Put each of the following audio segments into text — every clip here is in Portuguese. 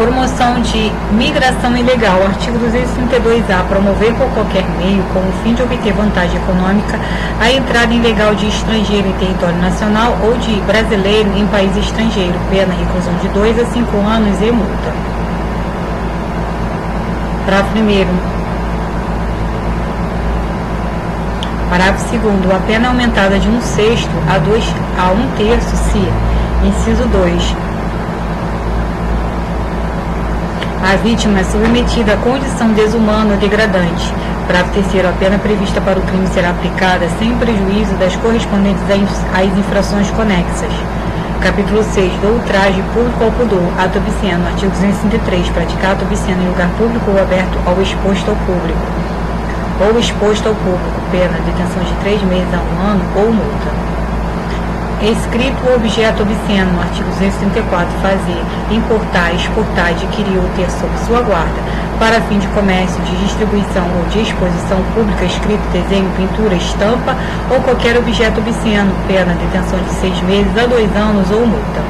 Promoção de migração ilegal. Artigo 232-A. Promover por qualquer meio, com o fim de obter vantagem econômica, a entrada ilegal de estrangeiro em território nacional ou de brasileiro em país estrangeiro. Pena, reclusão de 2 a 5 anos e multa. Parágrafo 1º. Parágrafo 2º. A pena é aumentada de 1/6 a 1/3 se, inciso 2, a vítima é submetida a condição desumana ou degradante. Parágrafo 3º. A pena prevista para o crime será aplicada sem prejuízo das correspondentes às infrações conexas. Capítulo 6. Do ultraje público ao pudor. Ato obsceno. Artigo 263. Praticar ato obsceno em lugar público ou aberto ou exposto ao público. Ou exposto ao público. Pena, detenção de 3 meses a 1 ano ou multa. Escrito ou objeto obsceno. Artigo 234. Fazer, importar, exportar, adquirir ou ter sob sua guarda, para fim de comércio, de distribuição ou de exposição pública, escrito, desenho, pintura, estampa ou qualquer objeto obsceno. Pena, detenção de 6 meses a 2 anos ou multa.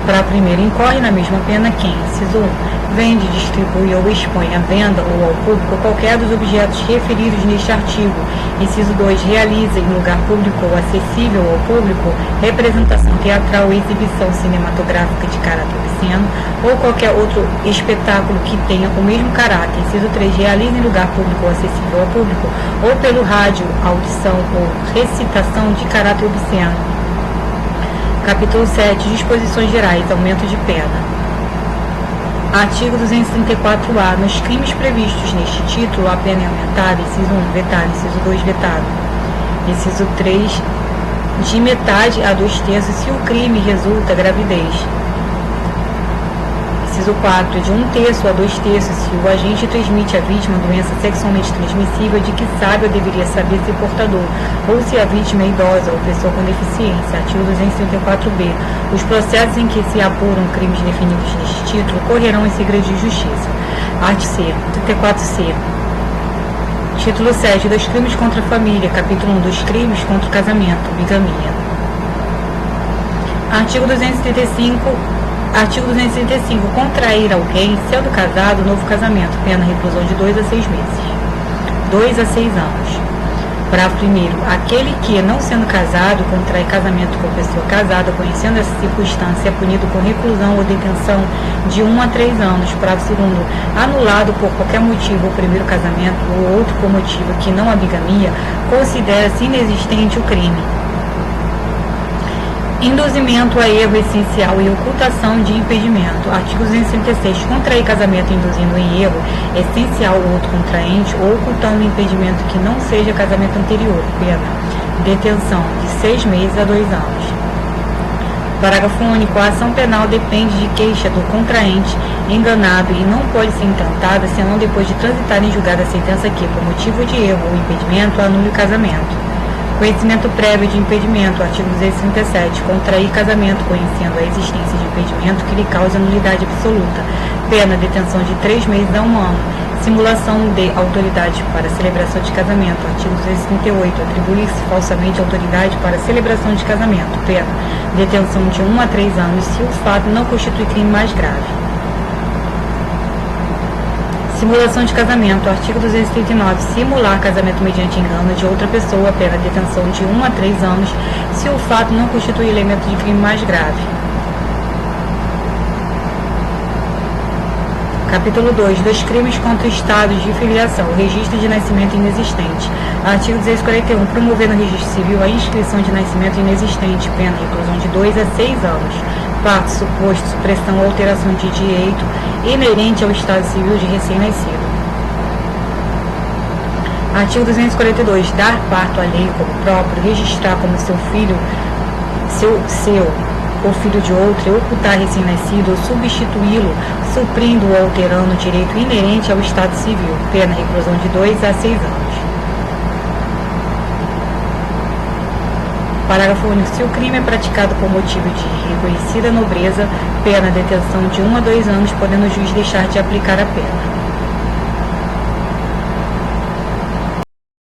Parágrafo 1º. Incorre na mesma pena quem, inciso 1, vende, distribui ou expõe à venda ou ao público qualquer dos objetos referidos neste artigo. Inciso 2, realiza em lugar público ou acessível ao público representação teatral ou exibição cinematográfica de caráter obsceno ou qualquer outro espetáculo que tenha o mesmo caráter. Inciso 3, realiza em lugar público ou acessível ao público ou pelo rádio, audição ou recitação de caráter obsceno. Capítulo 7. Disposições gerais. Aumento de pena. Artigo 234-A. Nos crimes previstos neste título, a pena é aumentada. Inciso 1, vetado. Inciso 2, vetado. Inciso 3, de metade a 2/3 se o crime resulta gravidez. Inciso 4, de 1/3 a 2/3 se o agente transmite à vítima doença sexualmente transmissível de que sabe ou deveria saber ser portador, ou se a vítima é idosa ou pessoa com deficiência. Artigo 234-B. Os processos em que se apuram crimes definidos neste título correrão em segredo de justiça. Art. C. 34-C. Título 7. Dos crimes contra a família. Capítulo 1. Dos crimes contra o casamento. Bigamia. Artigo 235. Contrair alguém, sendo casado, novo casamento. Pena, reclusão de 2 a 6 meses. 2 a 6 anos. Parágrafo 1º. Aquele que, não sendo casado, contrai casamento com pessoa casada, conhecendo essa circunstância, é punido com reclusão ou detenção de 1 a 3 anos. Parágrafo 2º. Anulado por qualquer motivo o primeiro casamento ou outro por motivo que não a bigamia, considera-se inexistente o crime. Induzimento a erro essencial e ocultação de impedimento. Artigo 236. Contrair casamento induzindo em erro essencial o outro contraente ou ocultando impedimento que não seja casamento anterior. Pena, detenção de 6 meses a 2 anos. Parágrafo único. A ação penal depende de queixa do contraente enganado e não pode ser intentada senão depois de transitar em julgada a sentença que, por motivo de erro ou impedimento, anule o casamento. Conhecimento prévio de impedimento. Artigo 237. Contrair casamento conhecendo a existência de impedimento que lhe cause nulidade absoluta. Pena, detenção de 3 meses a 1 ano. Simulação de autoridade para celebração de casamento. Artigo 238. Atribuir-se falsamente autoridade para celebração de casamento. Pena, detenção de 1 a 3 anos se o fato não constitui crime mais grave. Simulação de casamento. Artigo 239. Simular casamento mediante engano de outra pessoa. Pena, detenção de 1 a 3 anos se o fato não constitui elemento de crime mais grave. Capítulo 2. Dos crimes contra estados de filiação. Registro de nascimento inexistente. Artigo 241. Promover no registro civil a inscrição de nascimento inexistente. Pena, reclusão de 2 a 6 anos. Parto suposto, supressão ou alteração de direito inerente ao estado civil de recém-nascido. Artigo 242. Dar parto alheio como próprio, registrar como seu filho, seu ou filho de outro, e ocultar recém-nascido ou substituí-lo, suprindo ou alterando o direito inerente ao estado civil. Pena, reclusão de 2 a 6 anos. Parágrafo único. Se o crime é praticado por motivo de reconhecida nobreza, pena, detenção de 1 a 2 anos, podendo o juiz deixar de aplicar a pena.